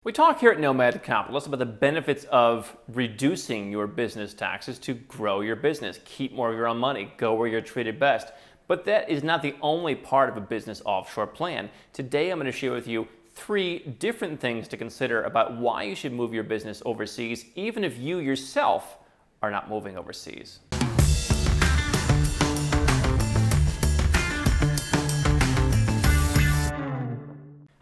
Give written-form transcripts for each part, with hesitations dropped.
We talk here at Nomad Capitalist about the benefits of reducing your business taxes to grow your business, keep more of your own money, go where you're treated best. But that is not the only part of a business offshore plan. Today I'm going to share with you 3 different things to consider about why you should move your business overseas, even if you yourself are not moving overseas.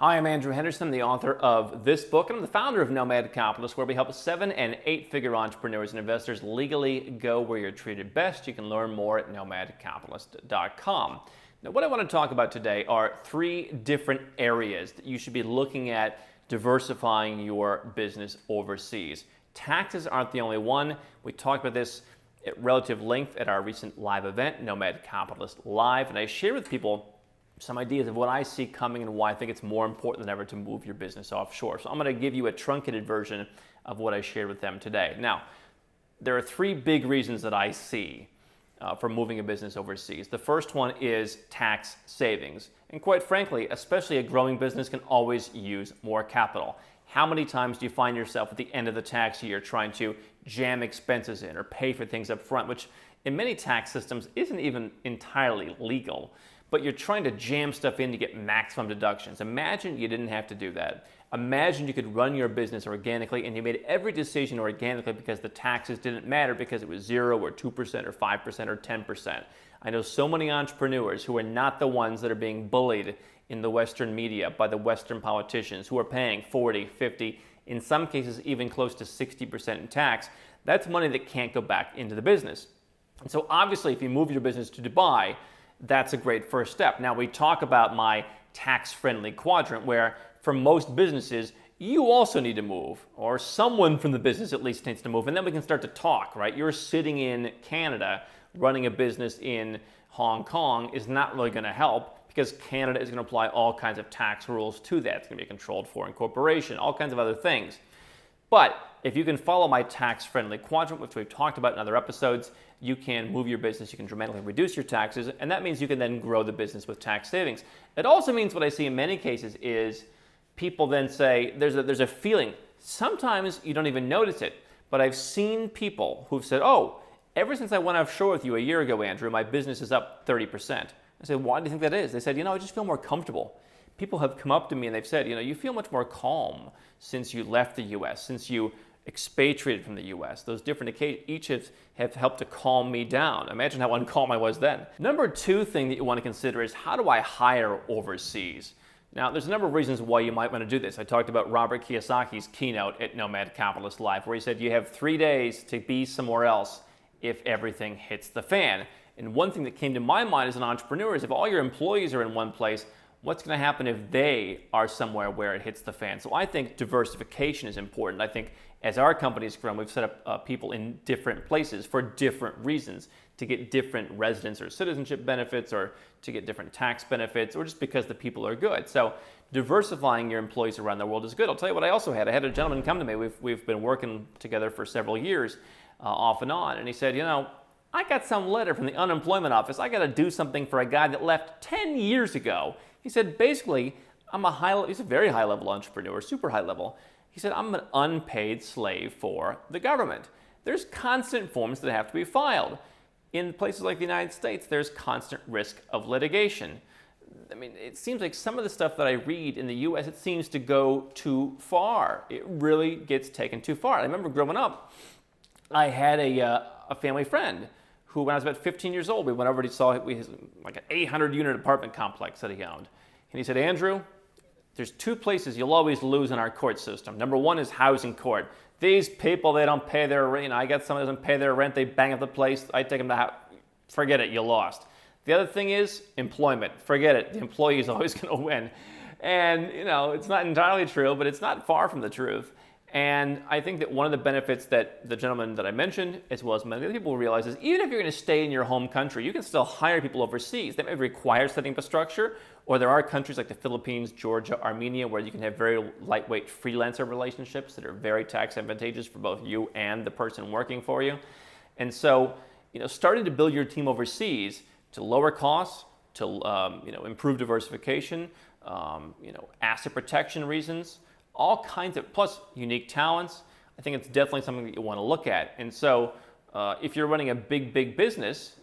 Hi, I'm Andrew Henderson, the author of this book, and I'm the founder of Nomad Capitalist, where we help 7- and 8-figure entrepreneurs and investors legally go where you're treated best. You can learn more at nomadcapitalist.com. Now, what I want to talk about today are 3 different areas that you should be looking at diversifying your business overseas. Taxes aren't the only one. We talked about this at relative length at our recent live event, Nomad Capitalist Live, and I share with people some ideas of what I see coming and why I think it's more important than ever to move your business offshore. So I'm going to give you a truncated version of what I shared with them today. Now, there are 3 big reasons that I see for moving a business overseas. The first one is tax savings. And quite frankly, especially a growing business can always use more capital. How many times do you find yourself at the end of the tax year trying to jam expenses in or pay for things up front, which in many tax systems isn't even entirely legal? But you're trying to jam stuff in to get maximum deductions. Imagine you didn't have to do that. Imagine you could run your business organically and you made every decision organically because the taxes didn't matter because it was 0 or 2% or 5% or 10%. I know so many entrepreneurs who are not the ones that are being bullied in the Western media by the Western politicians who are paying 40, 50, in some cases even close to 60% in tax. That's money that can't go back into the business. And so obviously if you move your business to Dubai, that's a great first step. Now, we talk about my tax-friendly quadrant where for most businesses, you also need to move, or someone from the business at least needs to move, and then we can start to talk, right? You're sitting in Canada, running a business in Hong Kong is not really going to help because Canada is going to apply all kinds of tax rules to that. It's going to be a controlled foreign corporation, all kinds of other things. But if you can follow my tax-friendly quadrant, which we've talked about in other episodes, you can move your business, you can dramatically reduce your taxes, and that means you can then grow the business with tax savings. It also means what I see in many cases is people then say, there's a feeling, sometimes you don't even notice it, but I've seen people who've said, oh, ever since I went offshore with you a year ago, Andrew, my business is up 30%. I said, why do you think that is? They said, I just feel more comfortable. People have come up to me and they've said, you feel much more calm since you left the U.S., since you expatriated from the U.S. Those different occasions each have helped to calm me down. Imagine how uncalm I was then. Number 2 thing that you want to consider is how do I hire overseas? Now, there's a number of reasons why you might want to do this. I talked about Robert Kiyosaki's keynote at Nomad Capitalist Live, where he said you have 3 days to be somewhere else if everything hits the fan. And one thing that came to my mind as an entrepreneur is if all your employees are in one place, what's going to happen if they are somewhere where it hits the fan? So I think diversification is important. I think as our company's grown, we've set up people in different places for different reasons, to get different residence or citizenship benefits, or to get different tax benefits, or just because the people are good. So diversifying your employees around the world is good. I'll tell you what I also had. I had a gentleman come to me. We've been working together for several years, off and on, and he said, I got some letter from the unemployment office. I got to do something for a guy that left 10 years ago. He said, basically, he's a very high-level entrepreneur, super high-level. He said, I'm an unpaid slave for the government. There's constant forms that have to be filed. In places like the United States, there's constant risk of litigation. I mean, it seems like some of the stuff that I read in the U.S., it seems to go too far. It really gets taken too far. I remember growing up, I had a family friend who, when I was about 15 years old, we went over and saw like an 800-unit apartment complex that he owned. And he said, Andrew, there's 2 places you'll always lose in our court system. Number 1 is housing court. These people, they don't pay their rent. I got someone who doesn't pay their rent. They bang up the place. I take them to house. Forget it, you lost. The other thing is employment. Forget it. The employee is always going to win. And, it's not entirely true, but it's not far from the truth. And I think that one of the benefits that the gentleman that I mentioned, as well as many other people realize, is even if you're going to stay in your home country, you can still hire people overseas. That may require setting up a structure, or there are countries like the Philippines, Georgia, Armenia, where you can have very lightweight freelancer relationships that are very tax advantageous for both you and the person working for you. And so, starting to build your team overseas to lower costs, to improve diversification, asset protection reasons, all kinds of, plus unique talents. I think it's definitely something that you want to look at. And so if you're running a big business,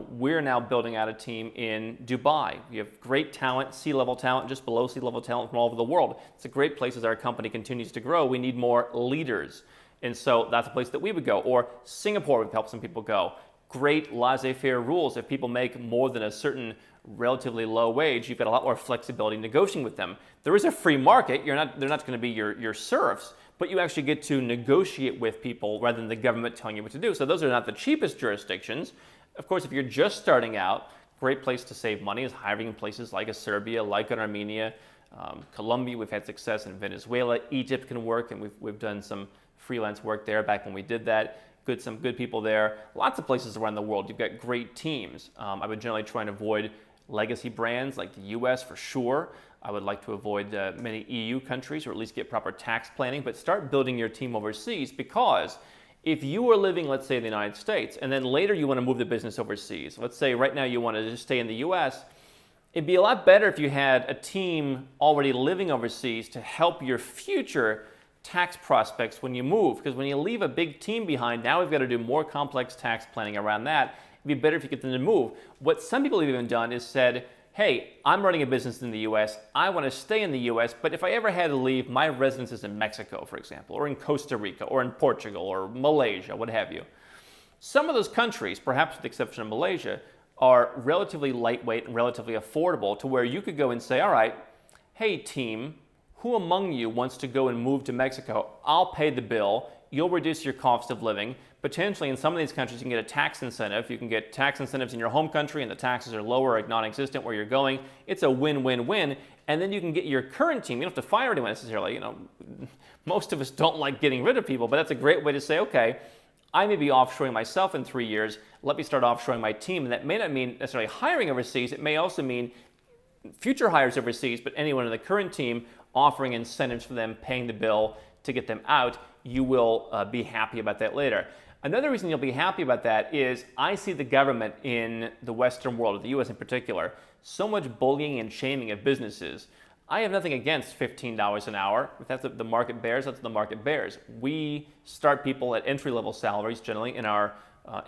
we're now building out a team in Dubai. We have great talent, C-level talent, just below C-level talent from all over the world. It's a great place as our company continues to grow. We need more leaders. And so that's a place that we would go. Or Singapore, we've helped some people go. Great laissez-faire rules. If people make more than a certain relatively low wage, you've got a lot more flexibility negotiating with them. There is a free market. They're not going to be your serfs, but you actually get to negotiate with people rather than the government telling you what to do. So those are not the cheapest jurisdictions. Of course, if you're just starting out, great place to save money is hiring in places like Serbia, like in Armenia, Colombia. We've had success in Venezuela. Egypt can work, and we've done some freelance work there back when we did that. Some good people there. Lots of places around the world. You've got great teams. I would generally try and avoid legacy brands like the US for sure. I would like to avoid many EU countries, or at least get proper tax planning, but start building your team overseas, because if you are living, let's say, in the United States, and then later you want to move the business overseas, let's say right now you want to just stay in the US, it'd be a lot better if you had a team already living overseas to help your future tax prospects when you move. Because when you leave a big team behind, now we've got to do more complex tax planning around that. It'd be better if you get them to move. What some people have even done is said, hey, I'm running a business in the US, I want to stay in the US, but if I ever had to leave, my residence is in Mexico, for example, or in Costa Rica, or in Portugal, or Malaysia, what have you. Some of those countries, perhaps with the exception of Malaysia, are relatively lightweight and relatively affordable to where you could go and say, all right, hey team, who among you wants to go and move to Mexico? I'll pay the bill. You'll reduce your cost of living. Potentially in some of these countries you can get a tax incentive. You can get tax incentives in your home country and the taxes are lower or non-existent where you're going. It's a win-win-win. And then you can get your current team. You don't have to fire anyone necessarily. Most of us don't like getting rid of people, but that's a great way to say, okay, I may be offshoring myself in 3 years. Let me start offshoring my team. And that may not mean necessarily hiring overseas. It may also mean future hires overseas, but anyone in the current team offering incentives for them, paying the bill to get them out. You will be happy about that later. Another reason you'll be happy about that is I see the government in the Western world, or the US in particular, so much bullying and shaming of businesses. I have nothing against $15 an hour. If that's what the market bears, that's what the market bears. We start people at entry-level salaries, generally in our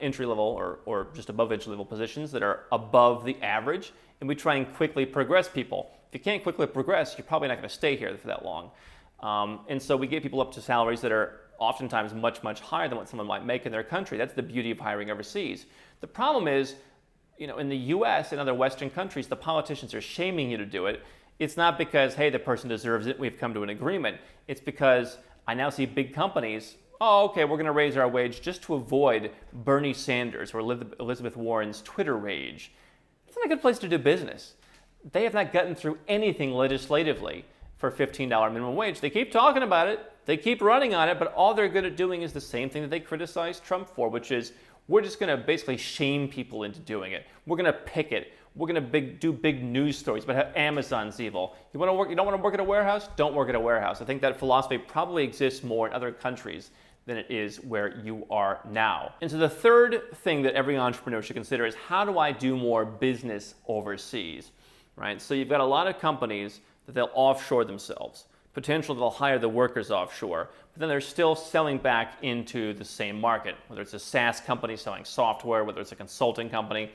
entry-level or just above entry-level positions that are above the average, and we try and quickly progress people. If you can't quickly progress, you're probably not going to stay here for that long. And so we get people up to salaries that are oftentimes much higher than what someone might make in their country. That's the beauty of hiring overseas. The problem is, in the US and other Western countries, the politicians are shaming you to do it. It's not because, hey, the person deserves it, we've come to an agreement. It's because I now see big companies, oh, okay, we're going to raise our wage just to avoid Bernie Sanders or Elizabeth Warren's Twitter rage. It's not a good place to do business. They have not gotten through anything legislatively for $15 minimum wage. They keep talking about it, they keep running on it, but all they're good at doing is the same thing that they criticized Trump for, which is we're just going to basically shame people into doing it. We're going to picket. We're going to do big news stories about how Amazon's evil. You don't want to work at a warehouse? Don't work at a warehouse. I think that philosophy probably exists more in other countries than it is where you are now. And so the third thing that every entrepreneur should consider is, how do I do more business overseas? Right? So you've got a lot of companies that they'll offshore themselves. Potentially they'll hire the workers offshore, but then they're still selling back into the same market, whether it's a SaaS company selling software, whether it's a consulting company.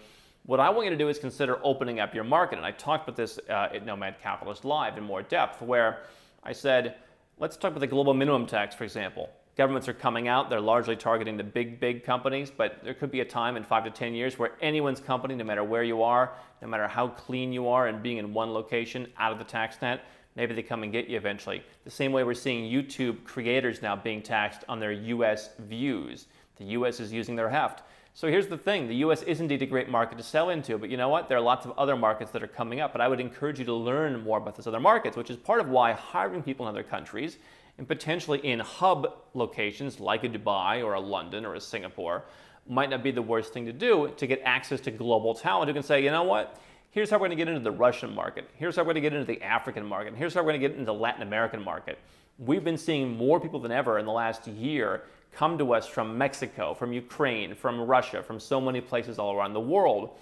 What I want you to do is consider opening up your market. And I talked about this at Nomad Capitalist Live in more depth, where I said, let's talk about the global minimum tax, for example. Governments are coming out, they're largely targeting the big companies, but there could be a time in 5 to 10 years where anyone's company, no matter where you are, no matter how clean you are and being in one location out of the tax net, maybe they come and get you eventually. The same way we're seeing YouTube creators now being taxed on their US views. The US is using their heft. So here's the thing, the US is indeed a great market to sell into, but you know what? There are lots of other markets that are coming up, but I would encourage you to learn more about those other markets, which is part of why hiring people in other countries, and potentially in hub locations like a Dubai or a London or a Singapore, might not be the worst thing to do to get access to global talent who can say, you know what? Here's how we're going to get into the Russian market. Here's how we're going to get into the African market. Here's how we're going to get into the Latin American market. We've been seeing more people than ever in the last year come to us from Mexico, from Ukraine, from Russia, from so many places all around the world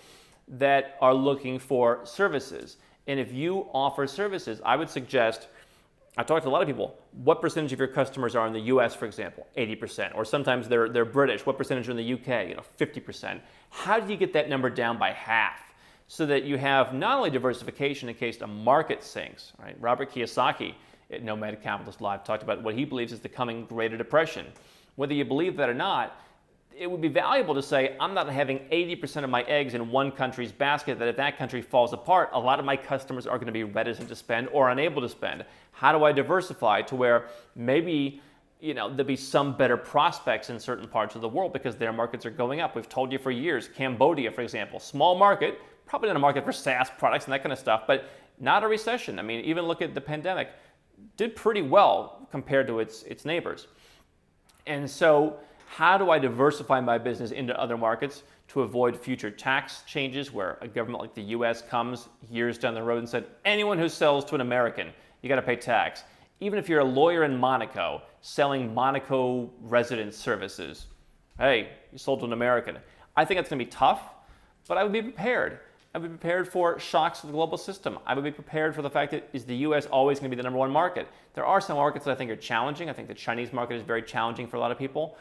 that are looking for services. And if you offer services, I would suggest I talk to a lot of people. What percentage of your customers are in the US, for example? 80%. Or sometimes they're British. What percentage are in the UK? 50%. How do you get that number down by half so that you have not only diversification in case a market sinks, right? Robert Kiyosaki at Nomad Capitalist Live talked about what he believes is the coming Greater Depression. Whether you believe that or not, it would be valuable to say, I'm not having 80% of my eggs in one country's basket, that if that country falls apart, a lot of my customers are going to be reticent to spend or unable to spend. How do I diversify to where maybe there'll be some better prospects in certain parts of the world because their markets are going up? We've told you for years, Cambodia, for example, small market, probably not a market for SaaS products and that kind of stuff, but not a recession. I mean, even look at the pandemic, did pretty well compared to its neighbors. And so how do I diversify my business into other markets to avoid future tax changes where a government like the US comes years down the road and said, anyone who sells to an American, you got to pay tax. Even if you're a lawyer in Monaco selling Monaco resident services, hey, you sold to an American. I think it's going to be tough, but I would be prepared. I would be prepared for shocks to the global system. I would be prepared for the fact that is the US always going to be the number one market? There are some markets that I think are challenging. I think the Chinese market is very challenging for a lot of people.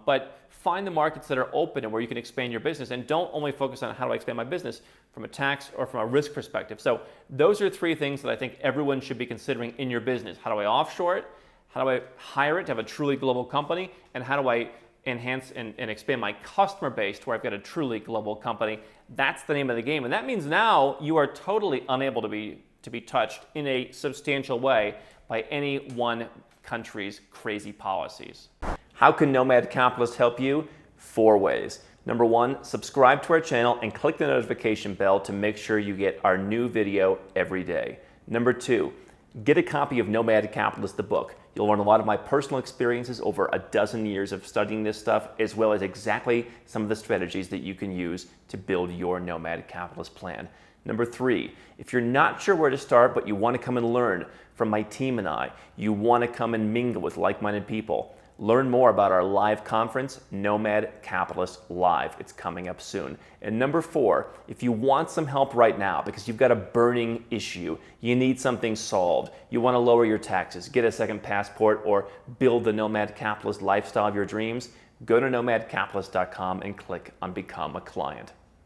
But find the markets that are open and where you can expand your business, and don't only focus on how do I expand my business from a tax or from a risk perspective. So those are three things that I think everyone should be considering in your business. How do I offshore it? How do I hire it to have a truly global company? And how do I enhance and expand my customer base to where I've got a truly global company? That's the name of the game. And that means now you are totally unable to be touched in a substantial way by any one country's crazy policies. How can Nomad Capitalist help you? 4 ways. Number 1, subscribe to our channel and click the notification bell to make sure you get our new video every day. Number 2, get a copy of Nomad Capitalist, the book. You'll learn a lot of my personal experiences over a dozen years of studying this stuff, as well as exactly some of the strategies that you can use to build your Nomad Capitalist plan. Number 3, if you're not sure where to start, but you want to come and learn from my team and I, you want to come and mingle with like-minded people, learn more about our live conference, Nomad Capitalist Live. It's coming up soon. And number 4, if you want some help right now because you've got a burning issue, you need something solved, you want to lower your taxes, get a second passport, or build the Nomad Capitalist lifestyle of your dreams, go to nomadcapitalist.com and click on Become a Client.